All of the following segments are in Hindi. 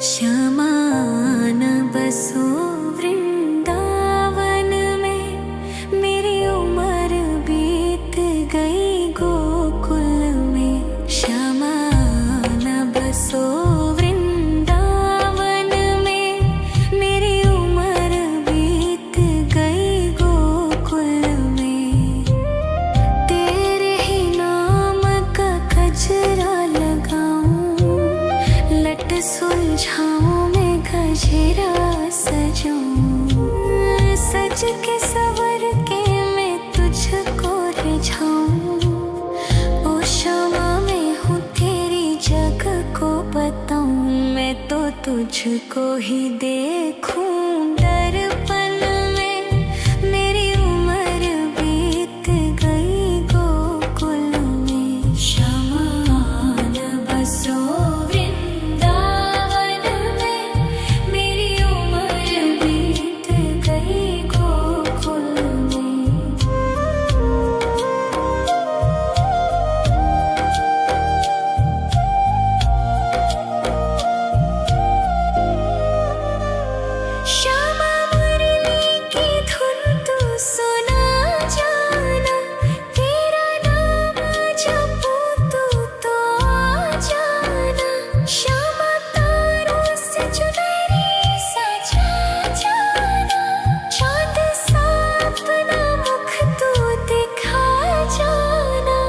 श्यामा न बसो वृंदावन में, मेरी उम्र बीत गई गोकुल में। श्यामा न बसो वृंदावन में, मेरी उम्र बीत गई गोकुल में। तेरे ही नाम का गजरा लगाऊं, लट सुलझाऊं मैं गजरा सजाऊं। सज के सवर के मैं तुझको रिझाऊं। ओ श्यामा मैं हूँ तेरी जग को बताऊं। मैं तो तुझको ही देखूं दर्पण में, मेरी उम्र बीत गई गोकुल में। श्यामा न बसो वृंदावन में, मेरी उम्र बीत गई गोकुल में। श्यामा मुरली की धुन तू सुना जाना, तेरा नाम जपूं तू तो आ जाना। श्यामा तारों से चुनरी सजा जाना, चाँद सा अपना मुख तू दिखा जाना।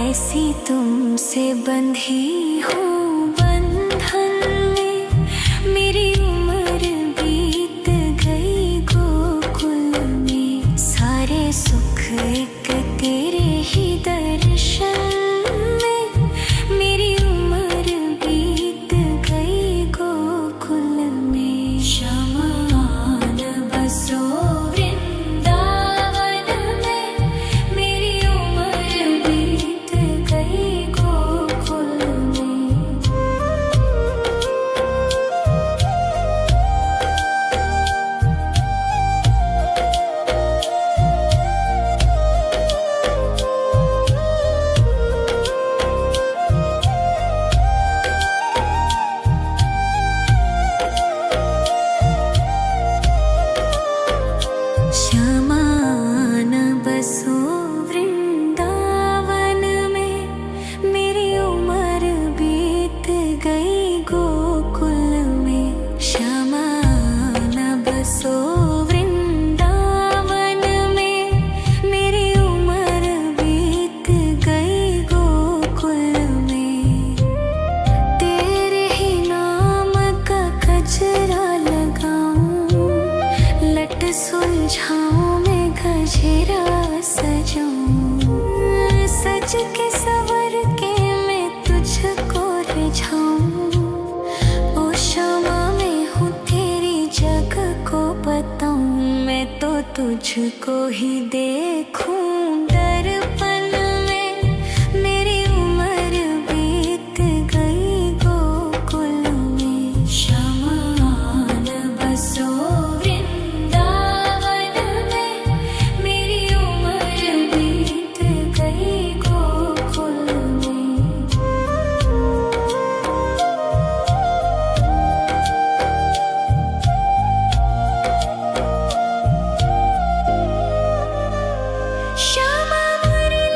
ऐसी तुमसे बंधी हूँ बंधन में, मेरी उम्र बीत गई गोकुल में। सारे सुख एक तेरे ही दर्शन में, मेरी उम्र बीत गई गोकुल में। श्यामा न बसो वृंदावन में, मेरी उम्र बीत गई गोकुल में। श्यामा न बसो वृंदावन में, मेरी उम्र बीत गई गोकुल में। श्यामा न बसो वृंदावन में, मेरी उम्र बीत गई गोकुल में। तेरे ही नाम का गजरा लगाऊं, लट सुलझाऊं मैं गजरा सजाऊं। सज के सवर के मैं तुझको रिझाऊं। ओ श्यामा मैं हूँ तेरी जग को बताऊं। मैं तो तुझको ही देखूं दर्पण में, मेरी उम्र बीत गई गोकुल में। श्यामा न बसो वृंदावन में, मेरी उम्र बीत गई गोकुल में। श्यामा मुरली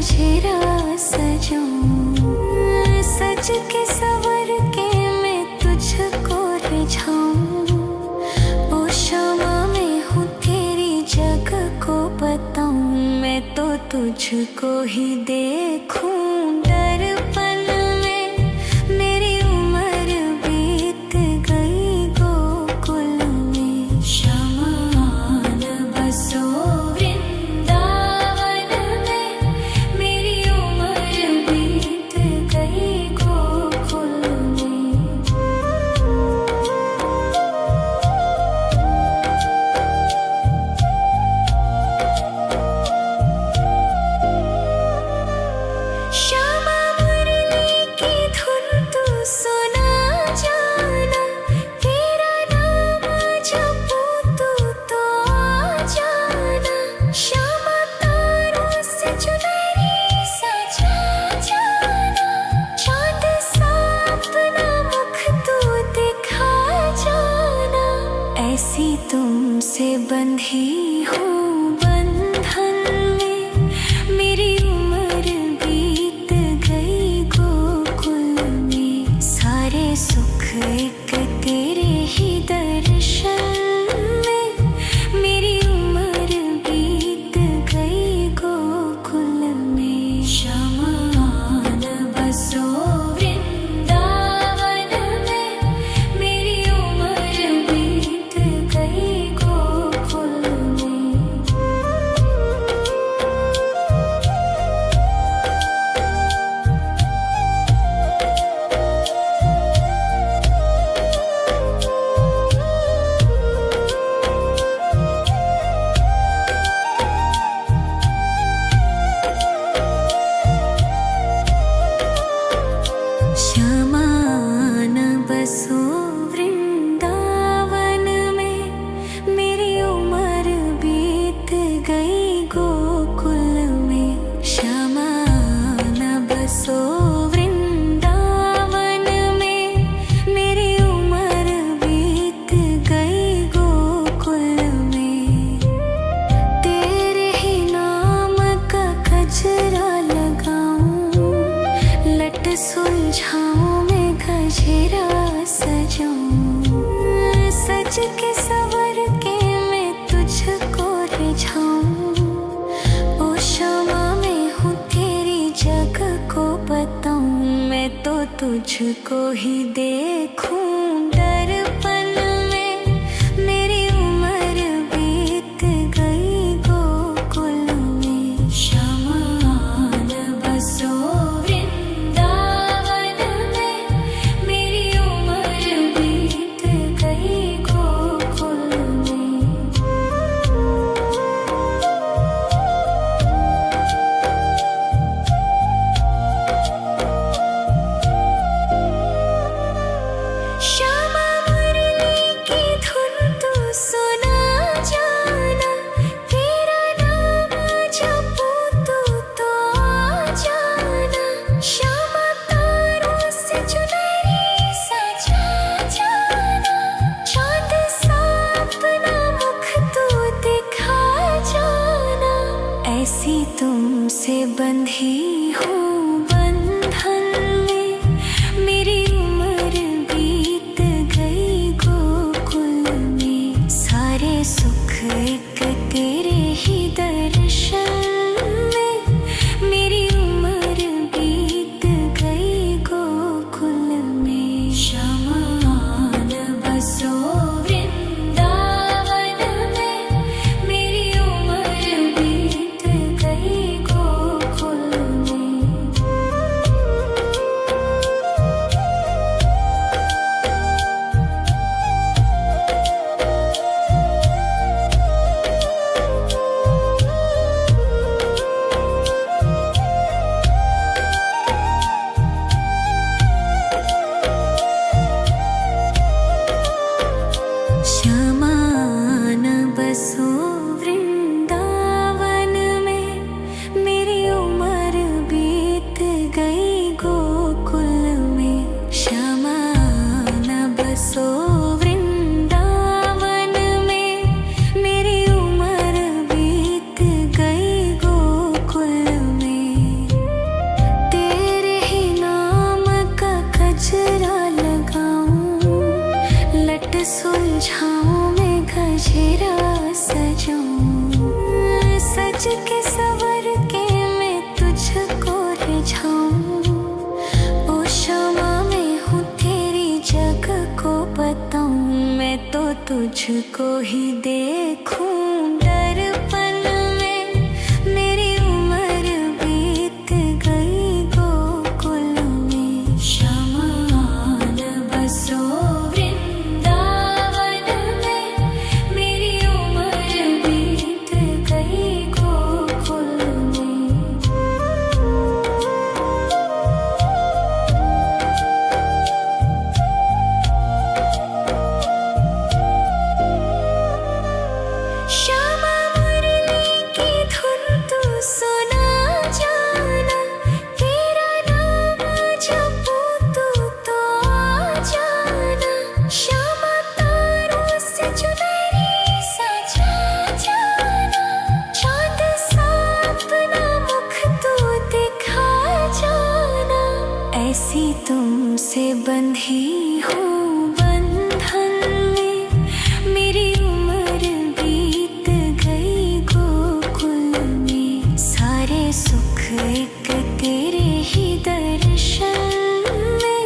गजरा सजाऊं, सज के सवर के मैं तुझको रिझाऊं। ओ शामा मैं हूँ तेरी जग को बताऊं, मैं तो तुझको ही देखूं दर्पण में। मेरी उम्र बीत गई गोकुल में, शमान बसो वृंदावन में। मेरी उम्र बीत गई गोकुल में। श्यामा मुरली की धुन तू सुना जाना, तेरा नाम जपूं तो आ जाना। श्यामा तारों से चुनरी सजा जाना, चांद सा अपना मुख तू दिखा जाना। ऐसी तुमसे बंधी हूँ बंधन में, मेरी उम्र बीत गई गोकुल में। सारे सुख एक तेरे ही दर्शन में, मेरी उम्र बीत गई गोकुल में। शमान बसो वृंदावन में, मेरी उम्र बीत गई गोकुल में। श्यामान बसो वृंदावन में, मेरी उम्र बीत गई गोकुल में। श्यामान बसो वृंदावन में, मेरी उम्र बीत गई गोकुल में। तेरे ही नाम का गजरा लगाऊं, लट सुलझाऊं मैं गजरा सजाऊं। सज के सवर के मैं तुझको रिझाऊं। ओ शामा मैं हूँ तेरी जग को बताऊं, मैं तो तुझको ही देखूं दर्पण में। मेरी उम्र बीत गई गोकुल में। शमान बसो वृंदावन में, मेरी उम्र बीत गई गोकुल में। श्यामा मुरली की धुन तू सुना जाना, तेरा नाम जपूं तो आ जाना। श्यामा तारों से चुनरी सजा जाना, चांद सा अपना मुख तू दिखा जाना। ऐसी तुमसे बंधी हूँ बंधन में, मेरी उम्र बीत गई गोकुल में। सारे सुख एक तेरे ही दर्शन में, मेरी उम्र बीत गई गोकुल में। शमान बसो वृंदावन में, मेरी उम्र बीत गई गोकुल में। सजाऊं, सज के सवर के मैं तुझको रिझाऊं। ओ क्षमा मैं हूँ तेरी जग को बताऊं, मैं तो तुझको ही देखूं। दर्पण में मेरी उम्र बीत गई गोकुल में, शमान बसो वृंदावन में, मेरी उम्र बीत गई गोकुल में। श्यामा मुरली की धुन तू सुना जाना, तेरा नाम जपूं तू तो आ जाना। श्यामा तारों से चुनरी सजा जाना, चांद सा अपना मुख तू दिखा जाना। ऐसी तुमसे बंधी हूँ बंधन में, मेरी उम्र बीत गई गोकुल में। सारे सुख एक तेरे ही दर्शन में,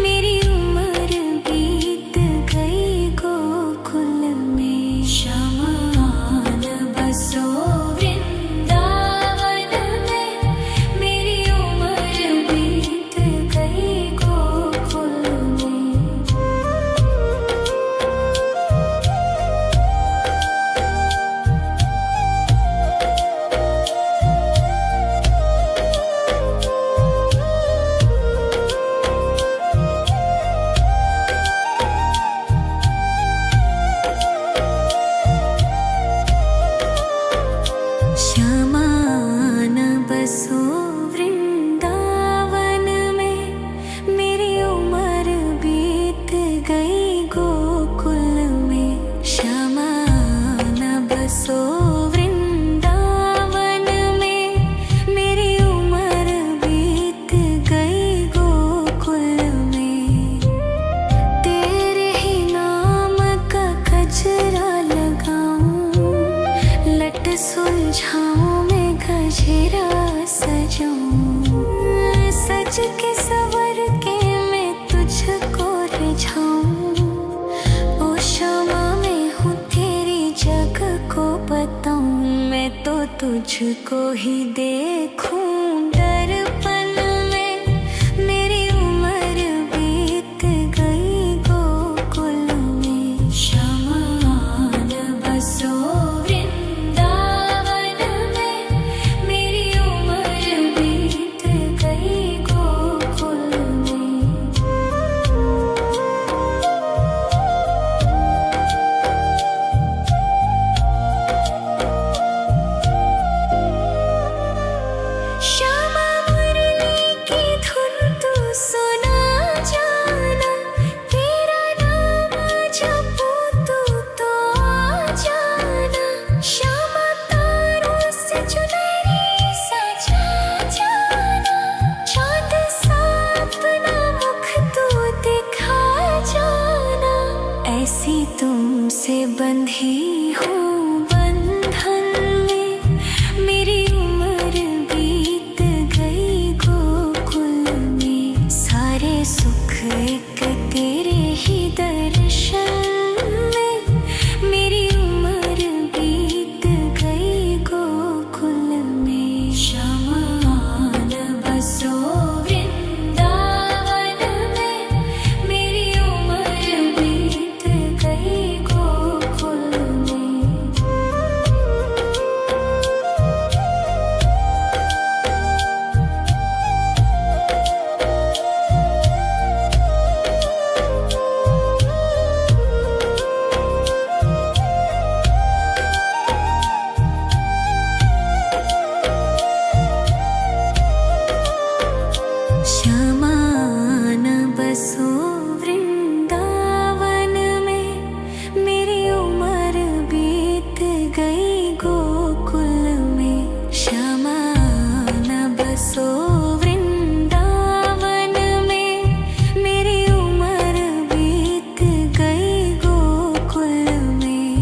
मेरी उम्र बीत गई गोकुल में। शमान बसो वृंदावन में, मेरी उम्र बीत गई गोकुल में। श्यामान बसो वृंदावन में, मेरी उम्र बीत गई गोकुल में। श्यामान बसो वृंदावन में, मेरी उम्र बीत गई गोकुल में। तेरे ही नाम का गजरा लगाऊं, लट सुलझाऊं मैं गजरा सजाऊं। सज के सवर के मैं तुझको रिझाऊं। ओ क्षमा मैं हूँ तेरी जग को बताऊं, मैं तो तुझको ही देखूं। दर्पण में मेरी उम्र बीत गई गोकुल में। शमान बसो वृंदावन में, मेरी उम्र बीत गई गोकुल में। श्यामा मुरली की धुन तू सुना जाना, तेरा नाम जपूं तू तो आ जाना। श्यामा तारों से चुनरी सजा जाना, चांद सा अपना मुख तू दिखा जाना। ऐसी तुमसे बंधी हूँ बंधन में, मेरी उम्र बीत गई गोकुल में। सारे सुख एक तेरे ही दर्शन में, मेरी उम्र बीत गई गोकुल में। शमान बसो वृंदावन में, मेरी उम्र बीत गई गोकुल में। शमान बसो वृंदावन में, मेरी उम्र बीत गई गोकुल में। शमान बसो वृंदावन में, मेरी उम्र बीत गई गोकुल में।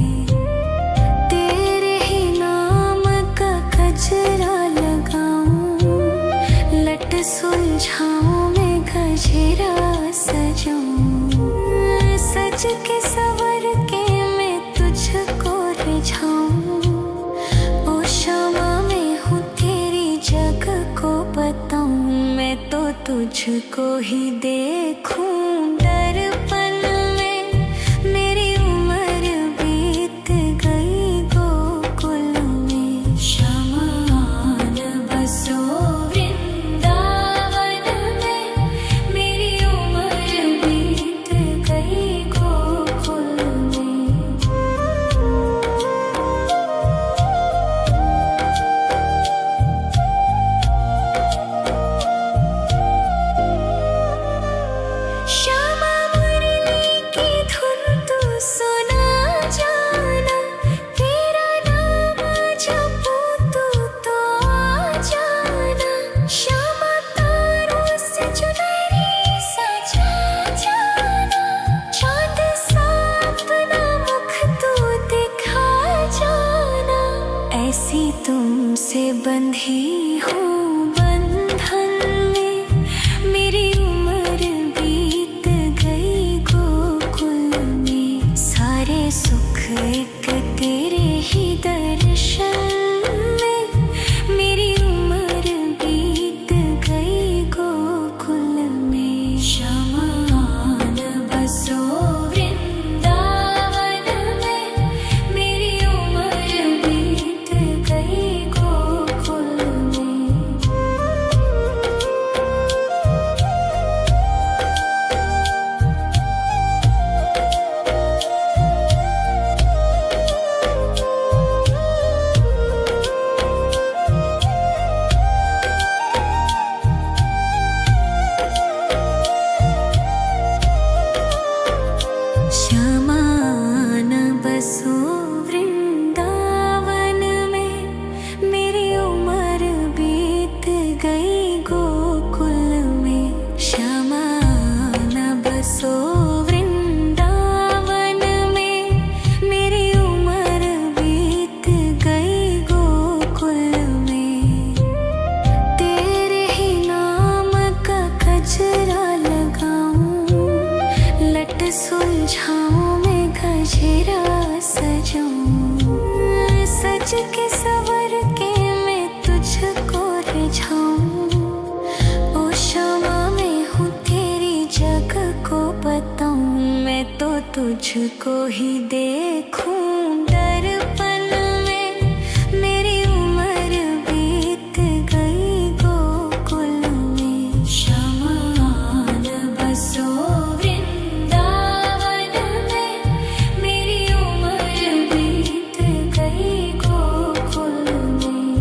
सजाऊं, सज के सवर के मैं तुझको रिझाऊं। ओ क्षमा मैं हूँ तेरी जग को बताऊं, मैं तो तुझको ही देखूं दर्पण में। मेरी उम्र बीत गई गोकुल में, श्यामा न बसो वृंदावन में। मेरी उम्र बीत गई गोकुल में। श्यामा मुरली की धुन तू सुना जाना, तेरा नाम जपूं तू तो आ जाना। श्यामा तारों से चुनरी सजा जाना, चाँद सा अपना मुख तू दिखा जाना। ऐसी तुमसे बंधी हूँ बंधन में, मेरी उम्र बीत गई गोकुल में। सारे सुख एक तेरे ही दर्शन में, मेरी उम्र बीत गई गोकुल में। श्यामा न बसो वृंदावन में, मेरी उम्र बीत गई गोकुल में। श्यामा न बसो वृंदावन में, मेरी उम्र बीत गई गोकुल में। श्यामा न बसो वृंदावन में, मेरी उम्र बीत गई गोकुल में। तेरे ही नाम का गजरा लगाऊं, लट सुलझाऊं मैं गजरा सजाऊं। सज के सवर के मैं तुझको रिझाऊं। ओ क्षमा मैं हूँ तेरी जग को बताऊं, मैं तो तुझको ही देखूं दर्पण में। मेरी उम्र बीत गई गोकुल में, श्यामा न बसो वृंदावन में। मेरी उम्र बीत गई गोकुल में।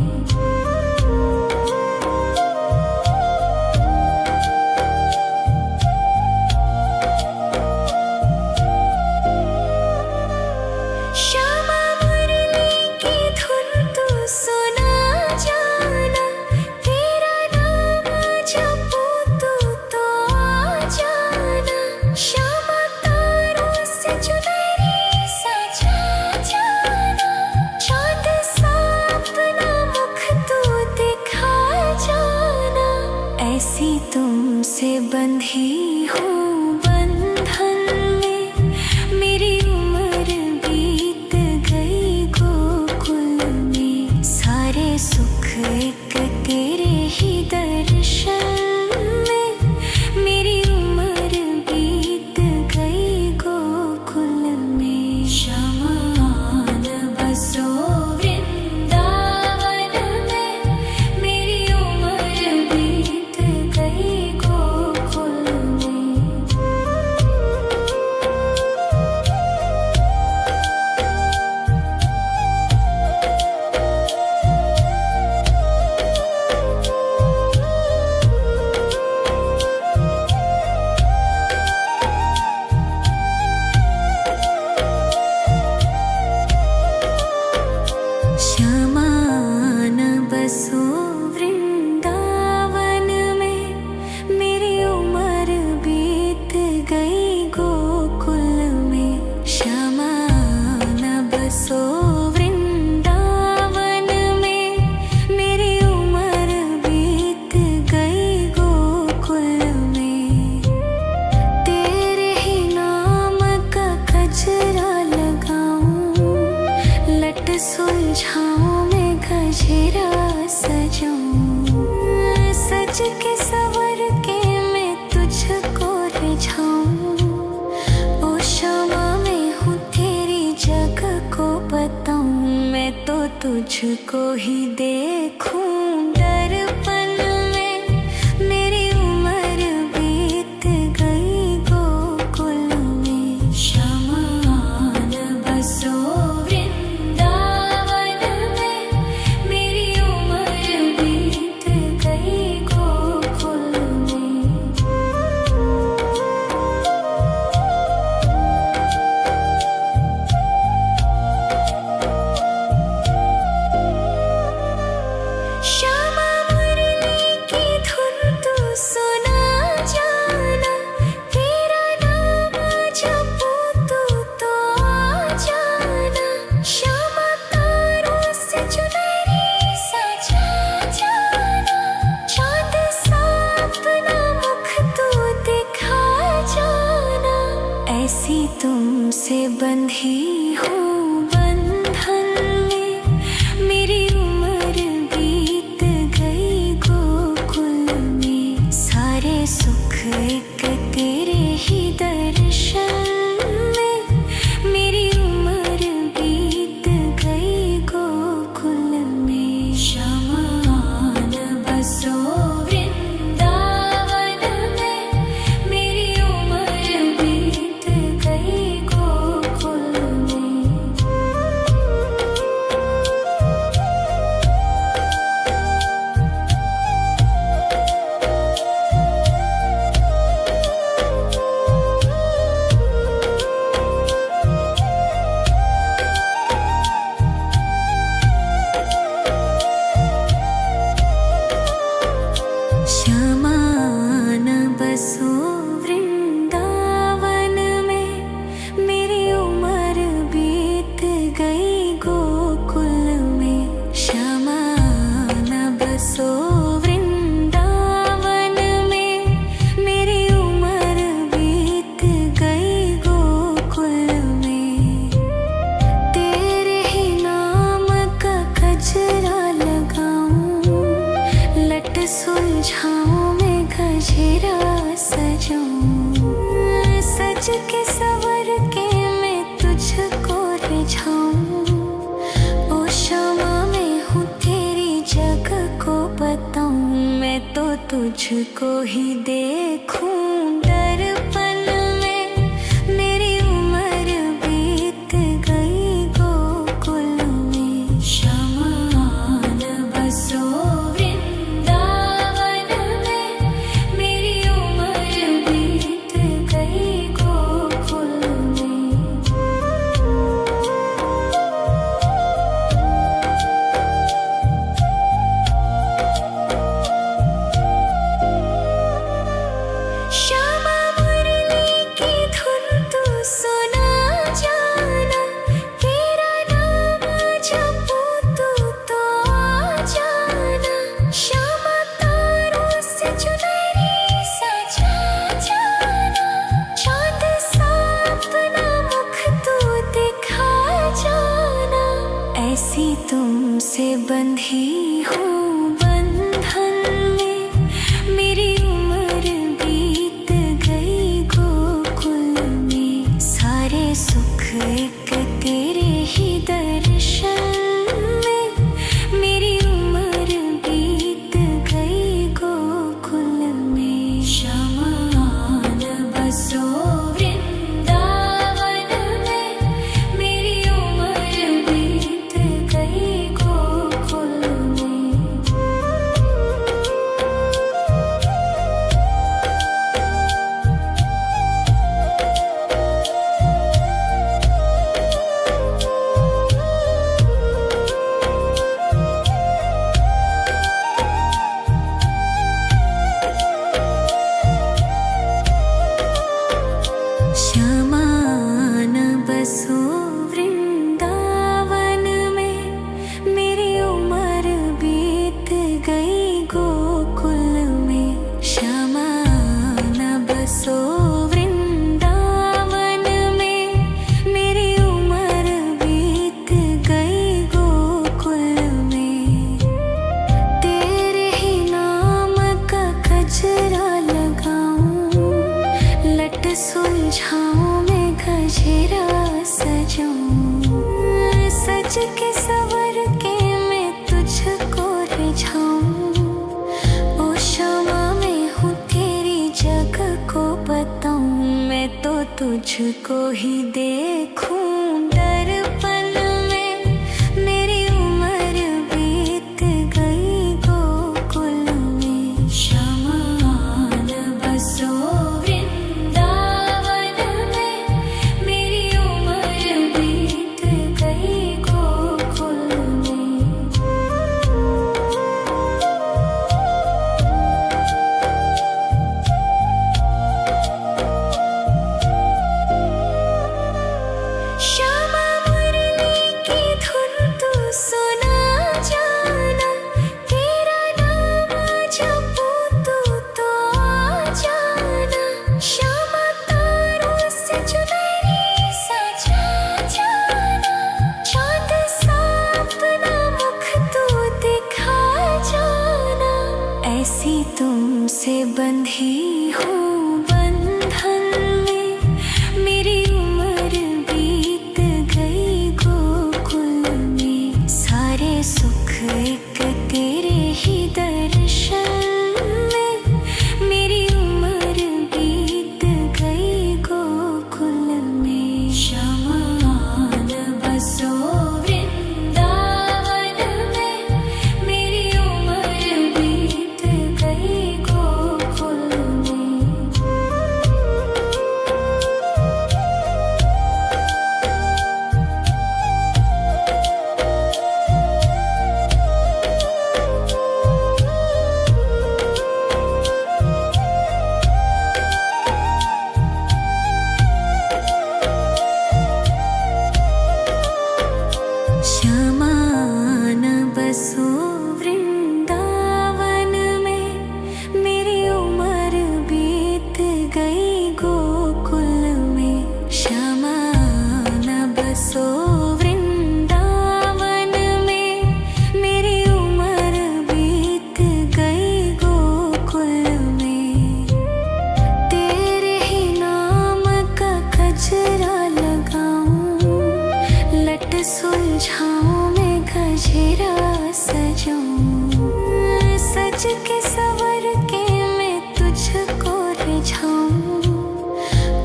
लट सुलझाऊं मैं गजरा सजाऊं, सज के सवर के मैं तुझको रिझाऊं। ओ शामा मैं हूँ तेरी जग को बताऊं, मैं तो तुझको ही देखूं दर्पण में। मेरी उम्र बीत गई गोकुल में, श्यामा आन बसो वृंदावन में। मेरी उम्र बीत गई गोकुल में। श्यामा मुरली की धुन तू सुना जाना, तेरा नाम जपूं तो आ जाना। श्यामा तारों से चुनरी सजा जाना, चांद सा अपना मुख तू दिखा जाना। ऐसी तुमसे बंधी हूँ बंधन में, मेरी उम्र बीत गई गोकुल में। सारे सुख एक तेरे ही दर्शन में, मेरी उम्र बीत गई गोकुल में। श्यामा आन बसो वृंदावन में, मेरी उम्र बीत गई गोकुल में। श्यामा आन बसो वृंदावन में, मेरी उम्र बीत गई गोकुल में। श्यामा आन बसो वृंदावन में, मेरी उम्र बीत गई गोकुल में। तेरे ही नाम का गजरा लगाऊं, लट सुलझाऊं मैं गजरा सजाऊं, सज के सवर के मैं तुझको रिझाऊं। ओ शामा मैं हूँ तेरी जग को बताऊं, मैं तो तुझको ही देखूं दर्पण में। मेरी उम्र बीत गई गोकुल में, श्यामा आन बसो वृंदावन में। मेरी उम्र बीत गई गोकुल में। श्यामा मुरली की धुन तू सुना जाना, तेरा नाम जपूं तो आ जाना। श्यामा तारों से चुनरी सजा जाना, चांद सा अपना मुख तू दिखा जाना। ऐसी तुमसे बंधी हूँ बंधन में, मेरी उम्र बीत गई गोकुल में। सारे सुख एक तेरे ही दर्शन में, मेरी उम्र बीत गई गोकुल में। श्यामा आन बसो वृंदावन में, मेरी उम्र बीत गई गोकुल में। तुझको ही देखूं दर्पण में। मेरी उम्र बीत गई गोकुल में। श्यामा आन बसो वृंदावन में। मेरी उम्र बीत गई गोकुल में। श्यामा मुरली की धुन तू सुना जाना। तेरा नाम जपूं तू तो आ जाना। श्यामा तारों से चुनरी सजा जाना। चांद सा अपना मुख तू दिखा जाना। ऐसी तुमसे बंधी हूँ बंधन में। मेरी उम्र बीत गई गोकुल में। सारे सुख एक तेरे ही दर्शन में। मेरी उम्र बीत गई गोकुल में। श्यामा आन बसो वृंदावन में। मेरी उम्र बीत गई गोकुल में। श्यामा आन बसो वृंदावन में। मेरी उम्र बीत गई गोकुल में। श्यामा आन बसो वृंदावन में। मेरी उम्र बीत गई गोकुल में। तेरे ही नाम का गजरा लगाऊं। लट सुलझाऊं मैं गजरा सजाऊं। सज के सवर के मैं तुझको रिझाऊं।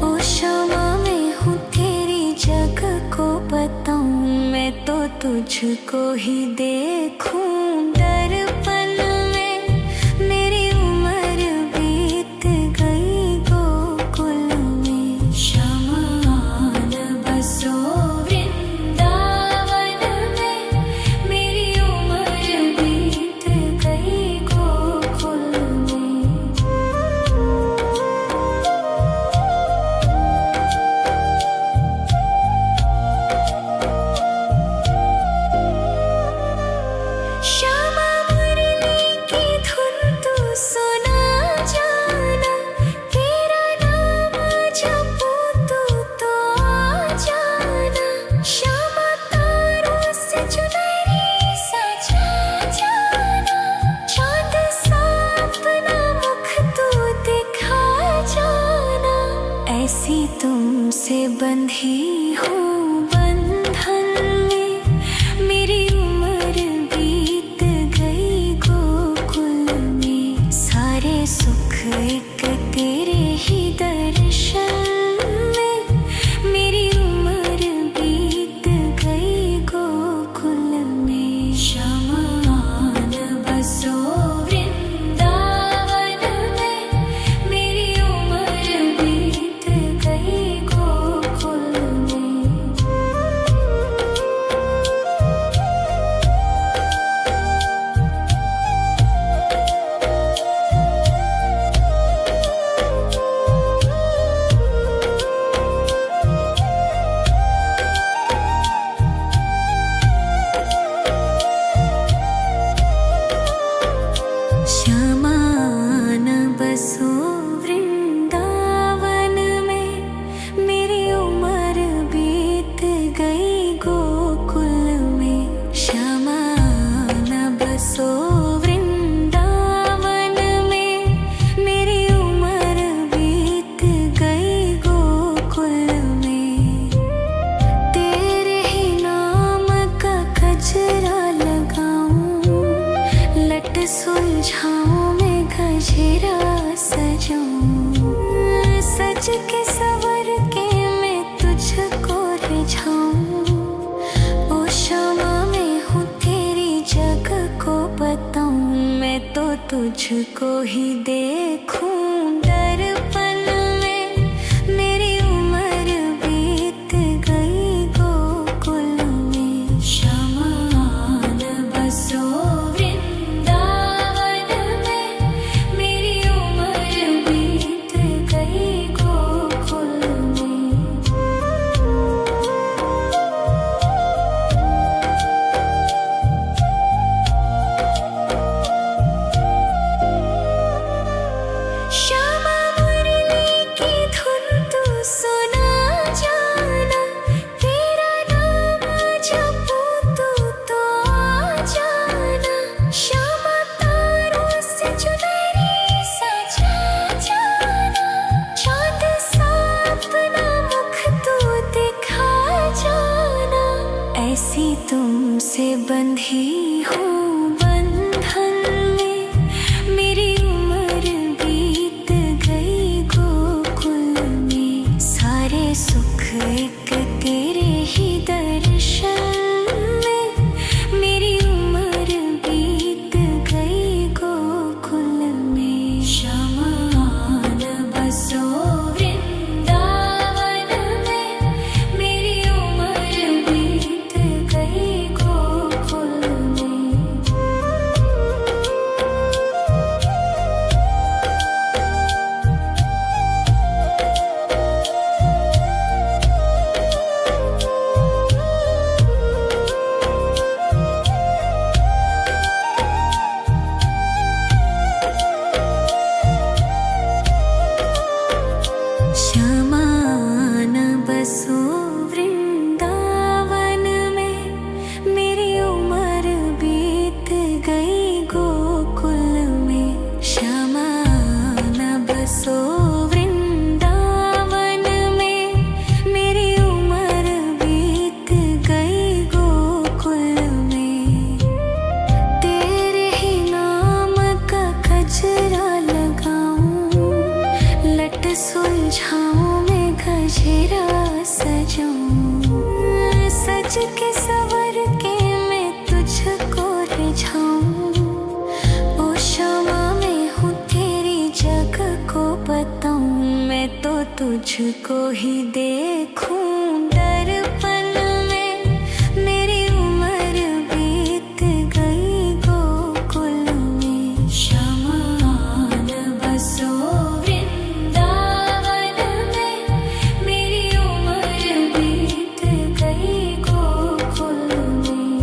ओ श्यामा मैं हूँ तेरी जग को बताऊं। मैं तो तुझको ही देखूं दर्पण में। मेरी उम्र बीत गई गोकुल में। श्यामा आन बसो वृंदावन में। मेरी उम्र बीत गई गोकुल में। श्यामा मुरली की धुन तू सुना जाना। तेरा नाम जपूं तू तो आ जाना। श्यामा तारों से चुनरी सजा जाना। चांद सा अपना मुख तू दिखा जाना। ऐसी तुमसे बंधी हूँ बंधन में। मेरी उम्र बीत गई गोकुल में। सारे सुख एक तेरे ही दर्शन में। मेरी उम्र बीत गई गोकुल में। श्यामा आन बसो वृंदावन में। मेरी उम्र बीत गई गोकुल में। श्यामा आन बसो वृंदावन में। मेरी उम्र बीत गई गोकुल में। श्यामा आन बसो वृंदावन में। मेरी उम्र बीत गई गोकुल में। तेरे ही नाम का गजरा लगाऊं। लट सुलझाऊं मैं गजरा सजाऊं। सज के सवर के तुझको ही देखूं दर्पण में। मेरी उम्र बीत गई गोकुल में। शमान बसो वृंदावन में। मेरी उम्र बीत गई गोकुल में। श्यामा मुरली की धुन तू सुना जाना। तेरा नाम जपूं तू तो आ जाना। श्यामा तारों से चुनरी सजा जाना। चाँद सा अपना मुख तू दिखा जाना। ऐसी तुमसे बंधी हूँ बंधन में। मेरी उम्र बीत गई गोकुल में। सारे सुख एक तेरे ही दर्शन में। मेरी उम्र बीत गई गोकुल में। शमान बसो वृंदावन में। मेरी उम्र बीत गई गोकुल में। शमान बसो वृंदावन में। मेरी उम्र बीत गई गोकुल में। शमान बसो वृंदावन में। मेरी उम्र बीत गई गोकुल में। तेरे ही नाम का गजरा लगाऊं। लट सुलझाऊं मैं गजरा सजाऊं। सज के सवर के मैं तुझको रिझाऊं। ओ क्षमा मैं हूँ तेरी जग को बताऊं। मैं तो तुझको ही देखूं दर्पण में। मेरी उम्र बीत गई गोकुल में। शमान बसो वृंदावन में। मेरी उम्र बीत गई गोकुल में।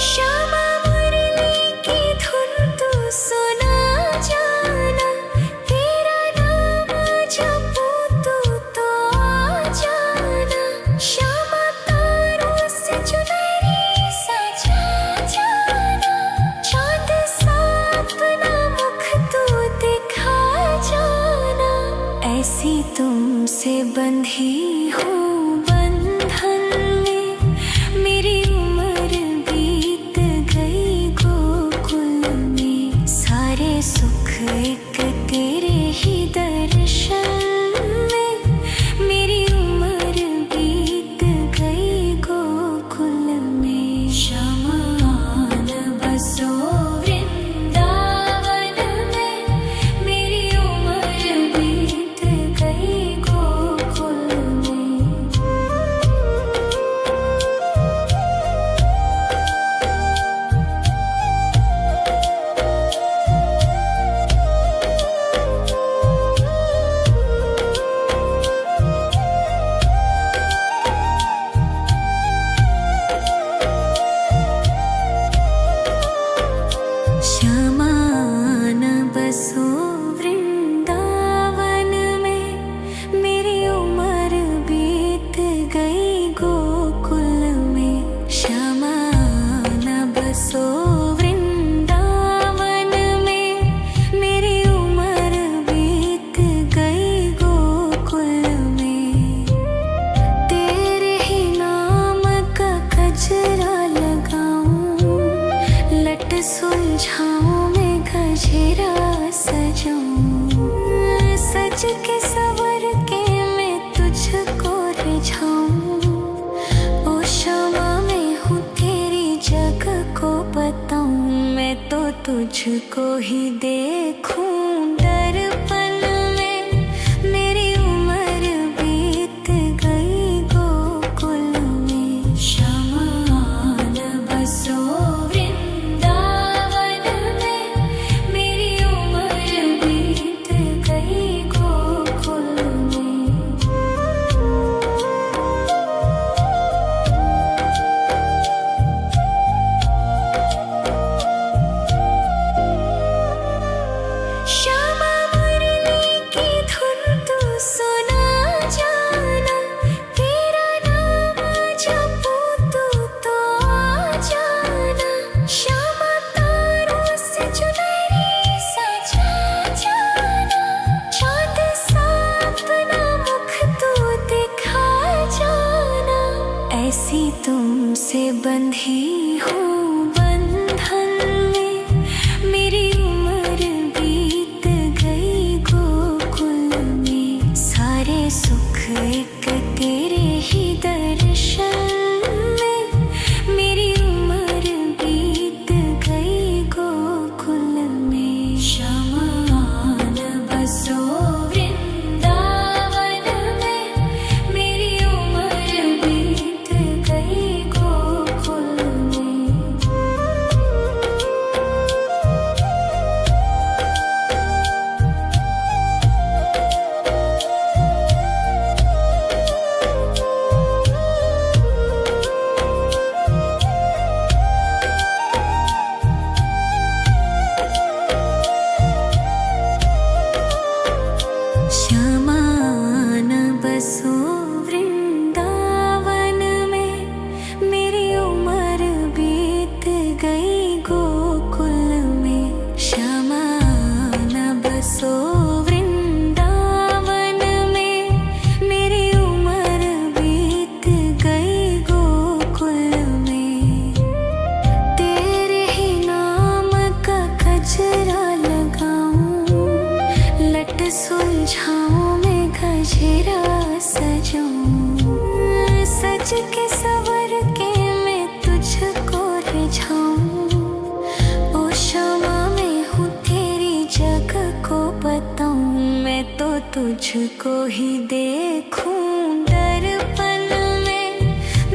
श्यामा मुरली की धुन तू सुना जाना। तेरा नाम जपूं तू तो आ जाना। श्यामा तारों से चुनरी सजा जाना। चाँद सा अपना मुख तू दिखा जाना। ऐसी तुमसे बंधी हूँ बंधन में। मेरी उम्र बीत गई गोकुल में। सारे सुख एक तेरे ही दर्शन में। मेरी उम्र बीत गई गोकुल में। शमान बसो वृंदावन में। मेरी उम्र बीत गई गोकुल में। शमान बसो वृंदावन में। मेरी उम्र बीत गई गोकुल में। शमान बसो वृंदावन में। मेरी उम्र बीत गई गोकुल में। तेरे ही नाम का गजरा लगाऊं। लट सुलझाऊं मैं गजरा सजाऊं। सज के सवर के तुझको ही देखूं दर्पण में। मेरी उम्र बीत गई गोकुल में। शमान बसो वृंदावन में। मेरी उम्र बीत गई गोकुल में। श्यामा मुरली की धुन तू सुना जाना। तेरा नाम जपूं तो आ जाना। श्यामा तारों से चुनरी सजा जाना। चाँद सा अपना मुख तू दिखा जाना। ऐसी तुमसे बंधी हूँ बंधन में। मेरी उम्र बीत गई गोकुल में। सारे सुख एक तेरे ही दर्शन में। मेरी उम्र बीत गई गोकुल में। शमान बसो वृंदावन में। मेरी उम्र बीत गई गोकुल में। श्यामान बसो वृंदावन में। मेरी उम्र बीत गई गोकुल में। श्यामान बसो वृंदावन में। मेरी उम्र बीत गई गोकुल में। तेरे ही नाम का गजरा लगाऊं। लट सुलझाऊं मैं गजरा सजाऊं। सज के सवर के मैं तुझको रिझाऊं। ओ क्षमा मैं हूँ तेरी जग को बताऊं। मैं तो तुझको ही देखूं